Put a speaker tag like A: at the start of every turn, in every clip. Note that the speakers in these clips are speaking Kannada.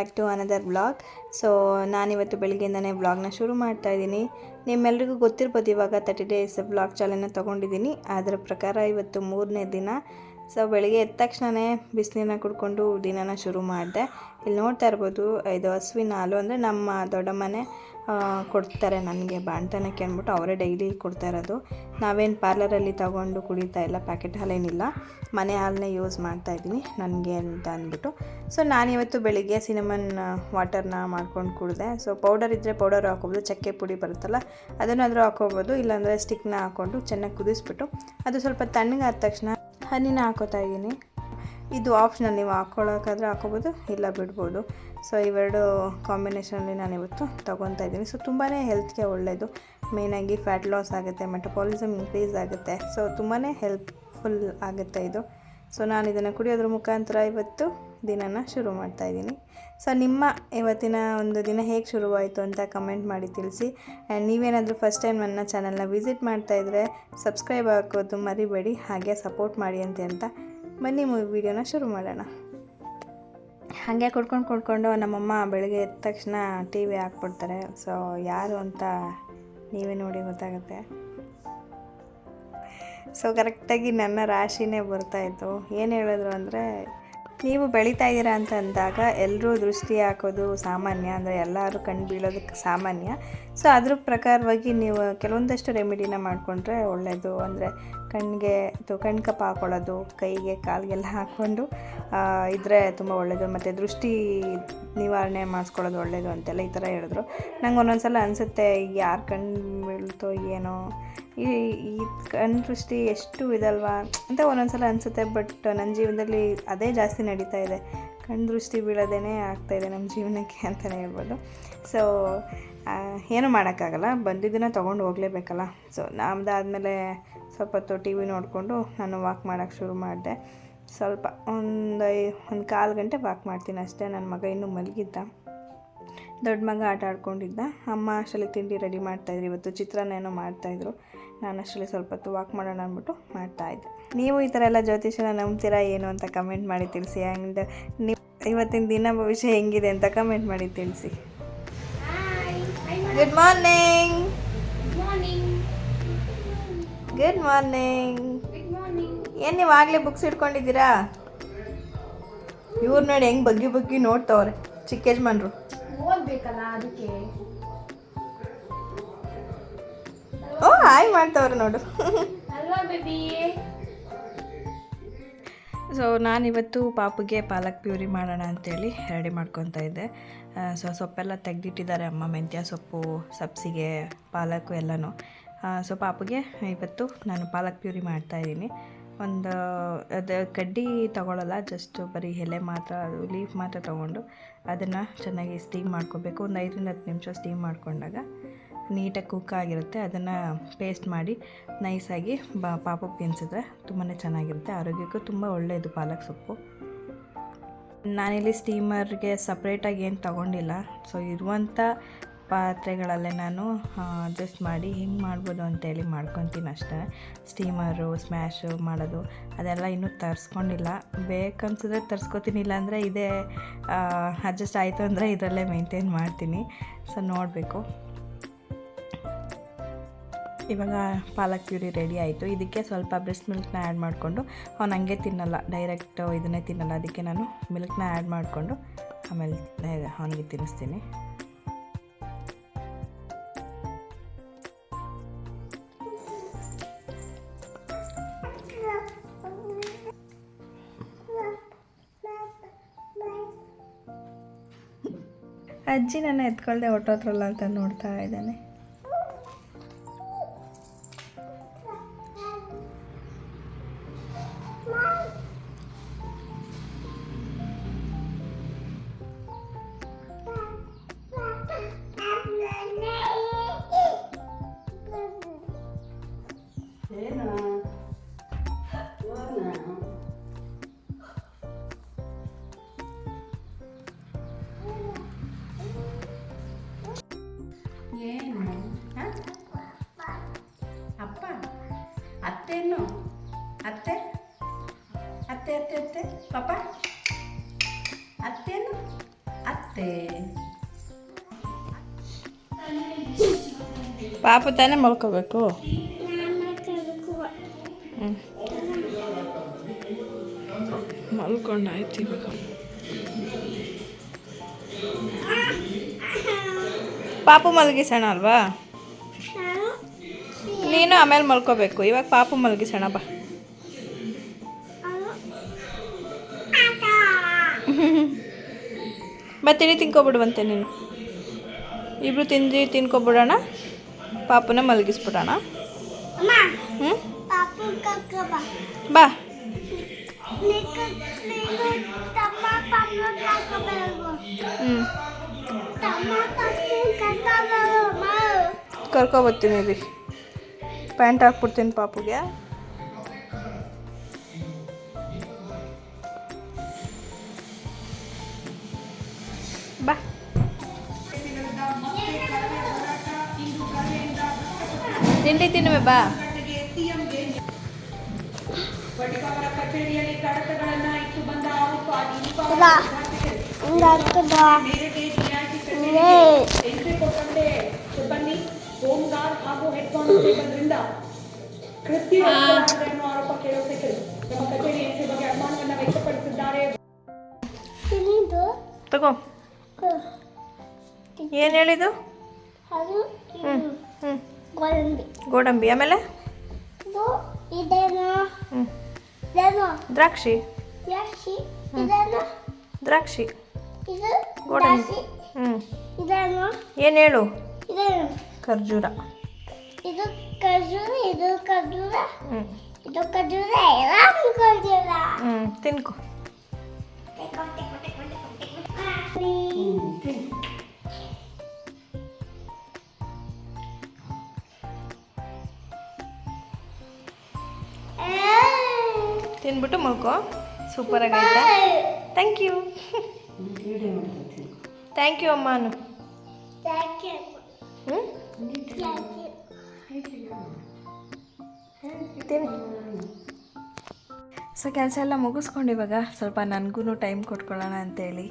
A: Back to another vlog. So ನಾನಿವತ್ತು ಬೆಳಿಗ್ಗೆಯಿಂದನೇ ವ್ಲಾಗ್ನ ಶುರು ಮಾಡ್ತಾಯಿದ್ದೀನಿ. ನಿಮ್ಮೆಲ್ರಿಗೂ ಗೊತ್ತಿರ್ಬೋದು ಇವಾಗ 30 ಡೇಸ್ ವ್ಲಾಗ್ ಚಾಲೆಂಜ್ನ ತೊಗೊಂಡಿದ್ದೀನಿ. ಅದರ ಪ್ರಕಾರ ಇವತ್ತು 3ನೇ ದಿನ. ಸೊ ಬೆಳಿಗ್ಗೆ ಎದ್ದ ತಕ್ಷಣವೇ ಬಿಸಿನೀರನ್ನ ಕುಡ್ಕೊಂಡು ದಿನನ ಶುರು ಮಾಡಿದೆ. ಇಲ್ಲಿ ನೋಡ್ತಾ ಇರ್ಬೋದು, ಇದು ಹಸುವಿನ ಹಾಲು ಅಂದರೆ ನಮ್ಮ ದೊಡ್ಡಮ್ಮನೇ ಕೊಡ್ತಾರೆ ನನಗೆ ಬಾಣ್ತನಕ್ಕೆ ಅಂದ್ಬಿಟ್ಟು ಅವರೇ ಡೈಲಿ ಕೊಡ್ತಾ ಇರೋದು. ನಾವೇನು ಪಾರ್ಲರಲ್ಲಿ ತೊಗೊಂಡು ಕುಡಿತಾ ಇಲ್ಲ, ಪ್ಯಾಕೆಟ್ ಹಾಲೇನಿಲ್ಲ, ಮನೆ ಹಾಲನ್ನೇ ಯೂಸ್ ಮಾಡ್ತಾಯಿದ್ದೀನಿ ನನಗೆ ಅಂತ ಅಂದ್ಬಿಟ್ಟು. ಸೊ ನಾನಿವತ್ತು ಬೆಳಿಗ್ಗೆ ಸಿನಮನ್ ವಾಟರ್ನ ಮಾಡ್ಕೊಂಡು ಕುಡಿದೆ. ಸೊ ಪೌಡರ್ ಇದ್ದರೆ ಪೌಡರ್ ಹಾಕೋಬೋದು, ಚಕ್ಕೆ ಪುಡಿ ಬರುತ್ತಲ್ಲ ಅದನ್ನಾದರೂ ಹಾಕೋಬೋದು, ಇಲ್ಲಾಂದರೆ ಸ್ಟಿಕ್ನ ಹಾಕ್ಕೊಂಡು ಚೆನ್ನಾಗಿ ಕುದಿಸ್ಬಿಟ್ಟು ಅದು ಸ್ವಲ್ಪ ತಣ್ಣಗಾದ ತಕ್ಷಣ ಹನಿನ ಹಾಕೋತಾ ಇದ್ದೀನಿ. ಇದು ಆಪ್ಷನಲ್, ನೀವು ಹಾಕ್ಕೊಳ್ಳೋಕ್ಕಾದ್ರೆ ಹಾಕೋಬೋದು, ಇಲ್ಲ ಬಿಡ್ಬೋದು. ಸೊ ಇವೆರಡು ಕಾಂಬಿನೇಷನಲ್ಲಿ ನಾನಿವತ್ತು ತೊಗೊತಾ ಇದ್ದೀನಿ. ಸೊ ತುಂಬಾ ಹೆಲ್ತ್ಗೆ ಒಳ್ಳೆಯದು. ಮೇಯ್ನಾಗಿ ಫ್ಯಾಟ್ ಲಾಸ್ ಆಗುತ್ತೆ, ಮೆಟಬಾಲಿಸಮ್ ಇನ್ಕ್ರೀಸ್ ಆಗುತ್ತೆ. ಸೊ ತುಂಬಾ ಹೆಲ್ಪ್ಫುಲ್ ಆಗುತ್ತೆ ಇದು. ಸೊ ನಾನು ಇದನ್ನು ಕುಡಿಯೋದ್ರ ಮುಖಾಂತರ ಇವತ್ತು ದಿನನ ಶುರು ಮಾಡ್ತಾಯಿದ್ದೀನಿ. ಸೊ ನಿಮ್ಮ ಇವತ್ತಿನ ಒಂದು ದಿನ ಹೇಗೆ ಶುರುವಾಯಿತು ಅಂತ ಕಮೆಂಟ್ ಮಾಡಿ ತಿಳಿಸಿ. ಆ್ಯಂಡ್ ನೀವೇನಾದರೂ ಫಸ್ಟ್ ಟೈಮ್ ನನ್ನ ಚಾನಲ್ನ ವಿಸಿಟ್ ಮಾಡ್ತಾಯಿದ್ರೆ ಸಬ್ಸ್ಕ್ರೈಬ್ ಹಾಕೋದು ಮರಿಬೇಡಿ, ಹಾಗೆ ಸಪೋರ್ಟ್ ಮಾಡಿ ಅಂತ ಬನ್ನಿ ವಿಡಿಯೋನ ಶುರು ಮಾಡೋಣ. ಹಾಗೆ ಕೊಡ್ಕೊಂಡು ನಮ್ಮಮ್ಮ ಬೆಳಗ್ಗೆ ಎದ್ದ ತಕ್ಷಣ ಟಿ ವಿ ಹಾಕ್ಬಿಡ್ತಾರೆ. ಸೊ ಯಾರು ಅಂತ ನೀವೇ ನೋಡಿ ಗೊತ್ತಾಗುತ್ತೆ. ಸೊ ಕರೆಕ್ಟಾಗಿ ನನ್ನ ರಾಶಿನೇ ಬರ್ತಾಯಿತ್ತು. ಏನು ಹೇಳಿದ್ರು ಅಂದರೆ, ನೀವು ಬೆಳೀತಾ ಇದ್ದೀರಾ ಅಂತ ಅಂದಾಗ ಎಲ್ಲರೂ ದೃಷ್ಟಿ ಹಾಕೋದು ಸಾಮಾನ್ಯ, ಅಂದರೆ ಎಲ್ಲರೂ ಕಣ್ಣು ಬೀಳೋದಕ್ಕೆ ಸಾಮಾನ್ಯ. ಸೊ ಅದ್ರ ಪ್ರಕಾರವಾಗಿ ನೀವು ಕೆಲವೊಂದಷ್ಟು ರೆಮಿಡಿನ ಮಾಡಿಕೊಂಡ್ರೆ ಒಳ್ಳೆಯದು. ಅಂದರೆ ಕಣ್ಣಿಗೆ ಕಣ್ಣು ಕಪ್ಪ ಹಾಕ್ಕೊಳ್ಳೋದು, ಕೈಗೆ ಕಾಲಿಗೆಲ್ಲ ಹಾಕ್ಕೊಂಡು ಇದ್ದರೆ ತುಂಬ ಒಳ್ಳೆಯದು. ಮತ್ತು ದೃಷ್ಟಿ ನಿವಾರಣೆ ಮಾಡಿಸ್ಕೊಳ್ಳೋದು ಒಳ್ಳೆಯದು ಅಂತೆಲ್ಲ ಈ ಥರ ಹೇಳಿದ್ರು. ನಂಗೆ ಒಂದೊಂದು ಸಲ ಅನಿಸುತ್ತೆ, ಯಾರು ಕಣ್ಣು ಬೀಳ್ತೋ ಏನೋ, ಈ ಕಣ್ಣು ದೃಷ್ಟಿ ಎಷ್ಟು ಇದಲ್ವಾ ಅಂತ ಒಂದೊಂದು ಸಲ ಅನಿಸುತ್ತೆ. ಬಟ್ ನನ್ನ ಜೀವನದಲ್ಲಿ ಅದೇ ಜಾಸ್ತಿ ನಡೀತಾ ಇದೆ, ಕಣ್ಣು ದೃಷ್ಟಿ ಬೀಳೋದೇ ಆಗ್ತಾಯಿದೆ ನಮ್ಮ ಜೀವನಕ್ಕೆ ಅಂತಲೇ ಹೇಳ್ಬೋದು. ಸೊ ಏನೂ ಮಾಡೋಕ್ಕಾಗಲ್ಲ, ಬಂದಿದ್ದನ್ನು ತೊಗೊಂಡು ಹೋಗಲೇಬೇಕಲ್ಲ. ಸೊ ನಮ್ಮದಾದಮೇಲೆ ಸ್ವಲ್ಪ ಹೊತ್ತು ಟಿ ವಿ ನೋಡಿಕೊಂಡು ನಾನು ವಾಕ್ ಮಾಡೋಕ್ಕೆ ಶುರು ಮಾಡಿದೆ. ಸ್ವಲ್ಪ ಒಂದು ಕಾಲು ಗಂಟೆ ವಾಕ್ ಮಾಡ್ತೀನಿ ಅಷ್ಟೇ. ನನ್ನ ಮಗ ಇನ್ನೂ ಮಲಗಿದ್ದ, ದೊಡ್ಡ ಮಗ ಆಟ ಆಡ್ಕೊಂಡಿದ್ದ. ಅಮ್ಮ ಅಷ್ಟರಲ್ಲಿ ತಿಂಡಿ ರೆಡಿ ಮಾಡ್ತಾಯಿದ್ರು. ಇವತ್ತು ಚಿತ್ರಾನ್ನ ಏನೋ ಮಾಡ್ತಾಯಿದ್ರು. ನಾನು ಅಷ್ಟರಲ್ಲಿ ಸ್ವಲ್ಪ ಹೊತ್ತು ವಾಕ್ ಮಾಡೋಣ ಅಂದ್ಬಿಟ್ಟು ಮಾಡ್ತಾಯಿದ್ದೆ. ನೀವು ಈ ಥರ ಎಲ್ಲ ಜ್ಯೋತಿಷನ ನಂಬ್ತೀರಾ ಏನು ಅಂತ ಕಮೆಂಟ್ ಮಾಡಿ ತಿಳಿಸಿ. ಆ್ಯಂಡ್ ನೀವು ಇವತ್ತಿನ ದಿನ ಭವಿಷ್ಯ ಹೆಂಗಿದೆ ಅಂತ ಕಮೆಂಟ್ ಮಾಡಿ ತಿಳಿಸಿ. Good morning. Good morning. ಏನು ನೀವು ಆಗಲೇ ಬುಕ್ಸ್ ಇಟ್ಕೊಂಡಿದ್ದೀರಾ? ಇವ್ರು ನೋಡಿ ಹೆಂಗೆ ಬಗ್ಗಿ ನೋಡ್ತವ್ರೆ ಚಿಕ್ಕ ಯಜಮಾನ್ರು.
B: ಓದ್ಬೇಕಲ್ಲ ಅದಕ್ಕೆ.
A: ಓ ಹಾಯ್ ಮಾಡ್ತವ್ರೆ ನೋಡು.
B: ಅಲ್ವಾ ಬೇಬಿ?
A: ಸೊ ನಾನಿವತ್ತು ಪಾಪುಗೆ ಪಾಲಕ್ ಪ್ಯೂರಿ ಮಾಡೋಣ ಅಂಥೇಳಿ ರೆಡಿ ಮಾಡ್ಕೊತಾ ಇದ್ದೆ. ಸೊ ಸೊಪ್ಪೆಲ್ಲ ತೆಗೆದಿಟ್ಟಿದ್ದಾರೆ ಅಮ್ಮ, ಮೆಂತ್ಯ ಸೊಪ್ಪು, ಸಬ್ಸಿಗೆ, ಪಾಲಕ್ಕು ಎಲ್ಲನೂ. ಸೊ ಪಾಪುಗೆ ಇವತ್ತು ನಾನು ಪಾಲಕ್ ಪ್ಯೂರಿ ಮಾಡ್ತಾಯಿದ್ದೀನಿ. ಅದು ಕಡ್ಡಿ ತೊಗೊಳ್ಳಲ್ಲ, ಜಸ್ಟ್ ಬರೀ ಎಲೆ ಮಾತ್ರ, ಅದು ಲೀಫ್ ಮಾತ್ರ ತೊಗೊಂಡು ಅದನ್ನು ಚೆನ್ನಾಗಿ ಸ್ಟೀಮ್ ಮಾಡ್ಕೋಬೇಕು. ಒಂದು 5ರಿಂದ 10 ನಿಮಿಷ ಸ್ಟೀಮ್ ಮಾಡ್ಕೊಂಡಾಗ ನೀಟಾಗಿ ಕುಕ್ ಆಗಿರುತ್ತೆ. ಅದನ್ನು ಪೇಸ್ಟ್ ಮಾಡಿ ನೈಸಾಗಿ ಪಾಪಕ್ಕೆ ತಿನ್ನಿಸಿದ್ರೆ ತುಂಬಾ ಚೆನ್ನಾಗಿರುತ್ತೆ. ಆರೋಗ್ಯಕ್ಕೂ ತುಂಬ ಒಳ್ಳೆಯದು ಪಾಲಕ್ ಸೊಪ್ಪು. ನಾನಿಲ್ಲಿ ಸ್ಟೀಮರ್ಗೆ ಸಪ್ರೇಟಾಗಿ ಏನು ತೊಗೊಂಡಿಲ್ಲ. ಸೊ ಇರುವಂಥ ಪಾತ್ರೆಗಳಲ್ಲೇ ನಾನು ಅಡ್ಜಸ್ಟ್ ಮಾಡಿ ಹಿಂಗೆ ಮಾಡ್ಬೋದು ಅಂತೇಳಿ ಮಾಡ್ಕೊತೀನಿ ಅಷ್ಟೇ. ಸ್ಟೀಮರು, ಸ್ಮ್ಯಾಶು ಮಾಡೋದು ಅದೆಲ್ಲ ಇನ್ನೂ ತರಿಸ್ಕೊಂಡಿಲ್ಲ. ಬೇಕನ್ಸಿದ್ರೆ ತರಿಸ್ಕೊತೀನಿ, ಇಲ್ಲಾಂದರೆ ಇದೇ ಅಡ್ಜಸ್ಟ್ ಆಯಿತು ಅಂದರೆ ಇದರಲ್ಲೇ ಮೇಂಟೈನ್ ಮಾಡ್ತೀನಿ. ಸೊ ನೋಡಬೇಕು. ಇವಾಗ ಪಾಲಕ್ ಪ್ಯೂರಿ ರೆಡಿ ಆಯಿತು. ಇದಕ್ಕೆ ಸ್ವಲ್ಪ ಬ್ರೆಸ್ಟ್ ಮಿಲ್ಕ್ನ ಆ್ಯಡ್ ಮಾಡಿಕೊಂಡು, ಅವ್ನು ಹಂಗೆ ತಿನ್ನಲ್ಲ, ಡೈರೆಕ್ಟ್ ಇದನ್ನೇ ತಿನ್ನಲ್ಲ, ಅದಕ್ಕೆ ನಾನು ಮಿಲ್ಕ್ನ ಆ್ಯಡ್ ಮಾಡಿಕೊಂಡು ಆಮೇಲೆ ಅವನಿಗೆ ತಿನ್ನಿಸ್ತೀನಿ. ಅಜ್ಜಿ ನನ್ನ ಎತ್ಕೊಳ್ದೆ ಹೊಟ್ಟೋತ್ರಲ್ಲ ಅಂತ ನೋಡ್ತಾ ಇದ್ದಾನೆ.
B: ಏನು ಅಪ್ಪ ಅತ್ತೇನು ಅತ್ತೆ ಅತ್ತೆ ಅತ್ತೆ ಅತ್ತೆ ಪಾಪ ಅತ್ತೇನು ಅತ್ತೆ ಅತ್ತೆ
A: ಪಾಪು ತಾನೇ ಮಲ್ಕೋಬೇಕು. ಮಲ್ಕೊಂಡಾಯ್ತು ಇವಾಗ. ಪಾಪು ಮಲಗಿಸೋಣ ಅಲ್ವಾ? ನೀನು ಆಮೇಲೆ ಮಲ್ಕೋಬೇಕು. ಇವಾಗ ಪಾಪು ಮಲಗಿಸೋಣ ಬಾ. ಬಾ ತಿಳಿ ತಿನ್ಕೊಬಿಡುವಂತೆ ನೀನು. ಇಬ್ರು ತಿನ್ಕೊಬಿಡೋಣ. ಪಾಪುನ ಮಲಗಿಸ್ಬಿಡೋಣ. ಹ್ಞೂ ಬಾ. ಕರ್ಕೊಬರ್ತೀನಿ ರೀ. ಪ್ಯಾಂಟ್ ಹಾಕ್ಬಿಡ್ತೀನಿ ಪಾಪುಗೆ. ಬಾ. ತಿಂಡಿ ತಿನ್ನುವೆ ಬಾ. ತಗೋ. ಏನು ಹೇಳಿದ್ದು? ಗೋಡಂಬಿ. ಆಮೇಲೆ ದ್ರಾಕ್ಷಿ. ದ್ರಾಕ್ಷಿ ಗೋಡಂಬಿ. ಏನು ಹೇಳು? ಖರ್ಜೂರ.
C: ಇದು ಖರ್ಜೂರ, ಇದು ಖರ್ಜೂರ, ಇದು ಖರ್ಜೂರ,
A: ತಿನ್ಕೊ. ತಿನ್ಬಿಟ್ಟು ಮಲ್ಕೋ. ಸೂಪರಾಗಿ ಆಯ್ತಾ? Thank you. ಥ್ಯಾಂಕ್ ಯು ಅಮ್ಮನು. ಹ್ಞೂ ಸೊ ಕೆಲಸ ಎಲ್ಲ ಮುಗಿಸ್ಕೊಂಡು ಇವಾಗ ಸ್ವಲ್ಪ ನನಗೂ ಟೈಮ್ ಕೊಟ್ಕೊಳ್ಳೋಣ ಅಂತೇಳಿ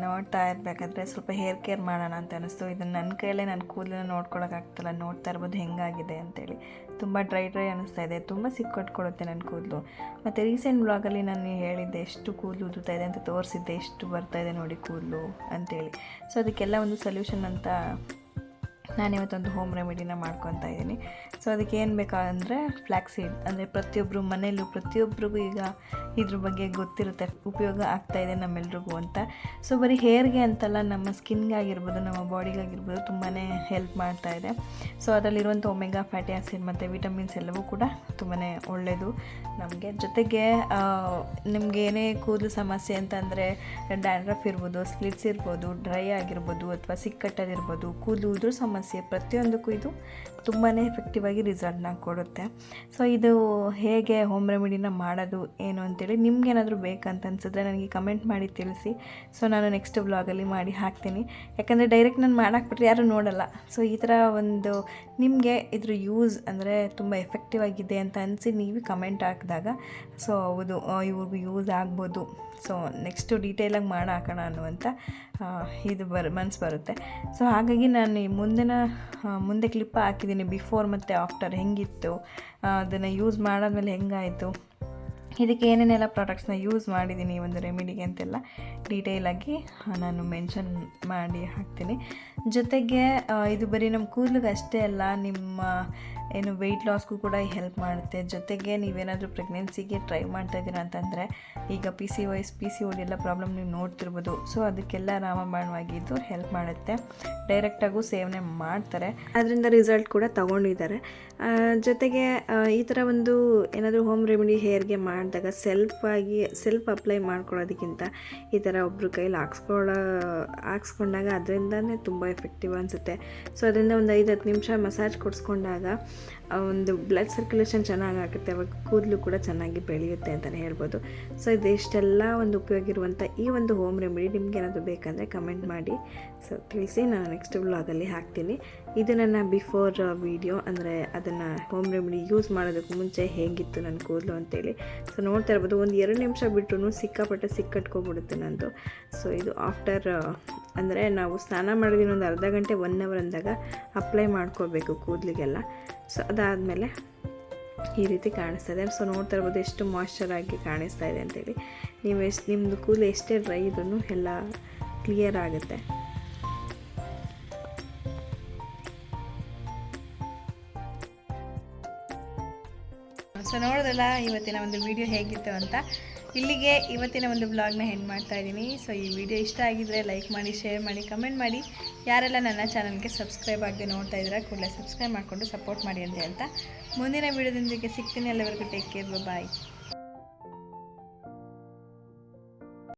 A: ನೋಡ್ತಾ ಇರಬೇಕಾದ್ರೆ ಸ್ವಲ್ಪ ಹೇರ್ ಕೇರ್ ಮಾಡೋಣ ಅಂತ ಅನ್ನಿಸ್ತು. ಇದನ್ನು ನನ್ನ ಕೈಯಲ್ಲೇ ನನ್ನ ಕೂದಲನ್ನ ನೋಡ್ಕೊಳಕ್ಕಾಗ್ತಲ್ಲ. ನೋಡ್ತಾ ಇರ್ಬೋದು ಹೆಂಗಾಗಿದೆ ಅಂತೇಳಿ. ತುಂಬ ಡ್ರೈ ಅನ್ನಿಸ್ತಾ ಇದೆ. ತುಂಬ ಸಿಕ್ಕೊಟ್ಕೊಡುತ್ತೆ ನನ್ನ ಕೂದಲು. ಮತ್ತು ರೀಸೆಂಟ್ ಬ್ಲಾಗಲ್ಲಿ ನಾನು ಹೇಳಿದ್ದೆ ಎಷ್ಟು ಕೂದಲು ಉದುರ್ತಾ ಇದೆ ಅಂತ ತೋರಿಸಿದ್ದೆ, ಎಷ್ಟು ಬರ್ತಾಯಿದೆ ನೋಡಿ ಕೂದಲು ಅಂತೇಳಿ. ಸೊ ಅದಕ್ಕೆಲ್ಲ ಒಂದು ಸೊಲ್ಯೂಷನ್ ಅಂತ ನಾನಿವತ್ತೊಂದು ಹೋಮ್ ರೆಮಿಡಿನ ಮಾಡ್ಕೊತಾ ಇದ್ದೀನಿ. ಸೊ ಅದಕ್ಕೆ ಏನು ಬೇಕಾದರೆ ಫ್ಲ್ಯಾಕ್ಸ್ ಸೀಡ್, ಅಂದರೆ ಪ್ರತಿಯೊಬ್ಬರು ಮನೆಯಲ್ಲೂ ಪ್ರತಿಯೊಬ್ಬರಿಗೂ ಈಗ ಇದ್ರ ಬಗ್ಗೆ ಗೊತ್ತಿರುತ್ತೆ, ಉಪಯೋಗ ಆಗ್ತಾಯಿದೆ ನಮ್ಮೆಲ್ರಿಗೂ ಅಂತ. ಸೊ ಬರೀ ಹೇರ್ಗೆ ಅಂತಲ್ಲ, ನಮ್ಮ ಸ್ಕಿನ್ಗಾಗಿರ್ಬೋದು, ನಮ್ಮ ಬಾಡಿಗಾಗಿರ್ಬೋದು ತುಂಬಾ ಹೆಲ್ಪ್ ಮಾಡ್ತಾಯಿದೆ. ಸೊ ಅದರಲ್ಲಿರುವಂಥ ಒಮೆಗಾ ಫ್ಯಾಟಿ ಆ್ಯಸಿಡ್ ಮತ್ತು ವಿಟಮಿನ್ಸ್ ಎಲ್ಲವೂ ಕೂಡ ತುಂಬಾ ಒಳ್ಳೆಯದು ನಮಗೆ. ಜೊತೆಗೆ ನಿಮ್ಗೆ ಏನೇ ಕೂದಲು ಸಮಸ್ಯೆ ಅಂತಂದರೆ ಡ್ಯಾಂಡ್ರಫ್ ಇರ್ಬೋದು, ಸ್ಲಿಟ್ಸ್ ಇರ್ಬೋದು, ಡ್ರೈ ಆಗಿರ್ಬೋದು, ಅಥವಾ ಸಿಕ್ಕಟ್ಟದಿರ್ಬೋದು, ಕೂದಲು ಉದುರು ಸಮಸ್ಯೆ, ಪ್ರತಿಯೊಂದಕ್ಕೂ ಇದು ತುಂಬಾ ಎಫೆಕ್ಟಿವ್ ಆಗಿ ರಿಸಲ್ಟ್ನ ಕೊಡುತ್ತೆ. ಸೊ ಇದು ಹೇಗೆ ಹೋಮ್ ರೆಮಿಡಿನ ಮಾಡೋದು ಏನು ಅಂತೇಳಿ ನಿಮ್ಗೇನಾದರೂ ಬೇಕಂತ ಅನ್ಸಿದ್ರೆ ನನಗೆ ಕಮೆಂಟ್ ಮಾಡಿ ತಿಳಿಸಿ. ಸೊ ನಾನು ನೆಕ್ಸ್ಟ್ ಬ್ಲಾಗಲ್ಲಿ ಮಾಡಿ ಹಾಕ್ತೀನಿ. ಯಾಕಂದರೆ ಡೈರೆಕ್ಟ್ ನಾನು ಮಾಡಾಕ್ಬಿಟ್ರೆ ಯಾರೂ ನೋಡಲ್ಲ. ಸೊ ಈ ಥರ ಒಂದು ನಿಮಗೆ ಇದ್ರ ಯೂಸ್ ಅಂದರೆ ತುಂಬ ಎಫೆಕ್ಟಿವ್ ಆಗಿದೆ ಅಂತ ಅನಿಸಿ ನೀವು ಕಮೆಂಟ್ ಹಾಕಿದಾಗ ಸೊ ಹೌದು ಇವ್ರಿಗೂ ಯೂಸ್ ಆಗ್ಬೋದು, ಸೊ ನೆಕ್ಸ್ಟು ಡೀಟೇಲಾಗಿ ಮಾಡಿ ಹಾಕೋಣ ಅನ್ನುವಂಥ ಇದು ಮನಸ್ಸು ಬರುತ್ತೆ. ಸೊ ಹಾಗಾಗಿ ನಾನು ಈ ಮುಂದೆ ಕ್ಲಿಪ್ ಹಾಕಿದ್ದೀನಿ, ಬಿಫೋರ್ ಮತ್ತು ಆಫ್ಟರ್ ಹೆಂಗಿತ್ತು, ಅದನ್ನು ಯೂಸ್ ಮಾಡಾದ್ಮೇಲೆ ಹೆಂಗಾಯಿತು, ಇದಕ್ಕೆ ಏನೇನೆಲ್ಲ ಪ್ರಾಡಕ್ಟ್ಸ್ನ ಯೂಸ್ ಮಾಡಿದ್ದೀನಿ ಒಂದು ರೆಮಿಡಿಗೆ ಅಂತೆಲ್ಲ ಡೀಟೇಲಾಗಿ ನಾನು ಮೆನ್ಷನ್ ಮಾಡಿ ಹಾಕ್ತೀನಿ. ಜೊತೆಗೆ ಇದು ಬರೀ ನಮ್ಮ ಕೂದಲಿಗೆ ಅಷ್ಟೇ ಅಲ್ಲ, ನಿಮ್ಮ ಏನು ವೆಯ್ಟ್ ಲಾಸ್ಗೂ ಕೂಡ ಹೆಲ್ಪ್ ಮಾಡುತ್ತೆ. ಜೊತೆಗೆ ನೀವೇನಾದರೂ ಪ್ರೆಗ್ನೆನ್ಸಿಗೆ ಟ್ರೈ ಮಾಡ್ತಾಯಿದ್ದೀರಾ ಅಂತಂದರೆ ಈಗ PCOD ಎಲ್ಲ ಪ್ರಾಬ್ಲಮ್ ನೀವು ನೋಡ್ತಿರ್ಬೋದು. ಸೊ ಅದಕ್ಕೆಲ್ಲ ರಾಮಬಾಣವಾಗಿ ಇದು ಹೆಲ್ಪ್ ಮಾಡುತ್ತೆ. ಡೈರೆಕ್ಟಾಗೂ ಸೇವನೆ ಮಾಡ್ತಾರೆ, ಅದರಿಂದ ರಿಸಲ್ಟ್ ಕೂಡ ತಗೊಂಡಿದ್ದಾರೆ. ಜೊತೆಗೆ ಈ ಥರ ಒಂದು ಏನಾದರೂ ಹೋಮ್ ರೆಮಿಡಿ ಹೇರ್ಗೆ ಮಾಡಿದಾಗ ಸೆಲ್ಫ್ ಅಪ್ಲೈ ಮಾಡ್ಕೊಳ್ಳೋದಕ್ಕಿಂತ ಈ ಥರ ಒಬ್ಬರು ಕೈಲಿ ಹಾಕ್ಸ್ಕೊಂಡಾಗ ಅದರಿಂದನೇ ತುಂಬ ಎಫೆಕ್ಟಿವ್ ಅನಿಸುತ್ತೆ. ಸೊ ಅದರಿಂದ ಒಂದು 5-10 ನಿಮಿಷ ಮಸಾಜ್ ಕೊಡಿಸ್ಕೊಂಡಾಗ ಒಂದು ಬ್ಲಡ್ ಸರ್ಕ್ಯುಲೇಷನ್ ಚೆನ್ನಾಗಾಗುತ್ತೆ, ಅವಾಗ ಕೂದಲು ಕೂಡ ಚೆನ್ನಾಗಿ ಬೆಳೆಯುತ್ತೆ ಅಂತಲೇ ಹೇಳ್ಬೋದು. ಸೊ ಇದೆಷ್ಟೆಲ್ಲ ಒಂದು ಉಪಯೋಗ ಇರುವಂಥ ಈ ಒಂದು ಹೋಮ್ ರೆಮಿಡಿ ನಿಮ್ಗೆ ಏನಾದರೂ ಬೇಕಂದರೆ ಕಮೆಂಟ್ ಮಾಡಿ, ಸೊ ತಿಳಿಸಿ. ನಾನು ನೆಕ್ಸ್ಟ್ ವ್ಲಾಗಲ್ಲಿ ಹಾಕ್ತೀನಿ. ಇದು ನನ್ನ ಬಿಫೋರ್ ವೀಡಿಯೋ, ಅಂದರೆ ಅದನ್ನು ಹೋಮ್ ರೆಮಿಡಿ ಯೂಸ್ ಮಾಡೋದಕ್ಕೂ ಮುಂಚೆ ಹೇಗಿತ್ತು ನನ್ನ ಕೂದಲು ಅಂತೇಳಿ. ಸೊ ನೋಡ್ತಾ ಇರ್ಬೋದು, ಒಂದು 2 ನಿಮಿಷ ಬಿಟ್ಟು ಸಿಕ್ಕಾಪಟ್ಟೆ ಸಿಕ್ಕಟ್ಕೊಬಿಡುತ್ತೆ ನಂದು. ಸೊ ಇದು ಆಫ್ಟರ್ ಅಂದರೆ ನಾವು ಸ್ನಾನ ಮಾಡೋದಿನ ಒಂದು ಅರ್ಧ ಗಂಟೆ 1 ಅವರ್ ಅಂದಾಗ ಅಪ್ಲೈ ಮಾಡ್ಕೋಬೇಕು ಕೂದಲಿಗೆಲ್ಲ. ಸೊ ಅದಾದಮೇಲೆ ಈ ರೀತಿ ಕಾಣಿಸ್ತದೆ. ಸೊ ನೋಡ್ತಾ ಇರ್ಬೋದು ಎಷ್ಟು ಮಾಯ್ಶ್ಚರ್ ಆಗಿ ಕಾಣಿಸ್ತಾ ಇದೆ ಅಂತೇಳಿ. ನಿಮ್ಮದು ಕೂದಲು ಎಷ್ಟೇ ಡ್ರೈ ಇದ್ರೂ ಎಲ್ಲ ಕ್ಲಿಯರ್ ಆಗುತ್ತೆ. ಸೊ ನೋಡೋದಲ್ಲ ಇವತ್ತಿನ ಒಂದು ವಿಡಿಯೋ ಹೇಗಿತ್ತು ಅಂತ. ಇಲ್ಲಿಗೆ ಇವತ್ತಿನ ಒಂದು ಬ್ಲಾಗ್ನ ಎಂಡ್ ಮಾಡ್ತಾ ಇದ್ದೀನಿ. ಸೊ ಈ ವಿಡಿಯೋ ಇಷ್ಟ ಆಗಿದ್ದರೆ ಲೈಕ್ ಮಾಡಿ, ಶೇರ್ ಮಾಡಿ, ಕಮೆಂಟ್ ಮಾಡಿ. ಯಾರೆಲ್ಲ ನನ್ನ ಚಾನಲ್ಗೆ ಸಬ್ಸ್ಕ್ರೈಬ್ ಆಗದೆ ನೋಡ್ತಾ ಇದ್ದೀರಾ ಕೂಡಲೇ ಸಬ್ಸ್ಕ್ರೈಬ್ ಮಾಡಿಕೊಂಡು ಸಪೋರ್ಟ್ ಮಾಡಿ ಅಂತ ಹೇಳ್ತಾ ಮುಂದಿನ ವಿಡಿಯೋದೊಂದಿಗೆ ಸಿಗ್ತೀನಿ. ಎಲ್ಲವರೆಗೂ ಟೇಕ್ ಕೇರ್, ಬಾಯ್.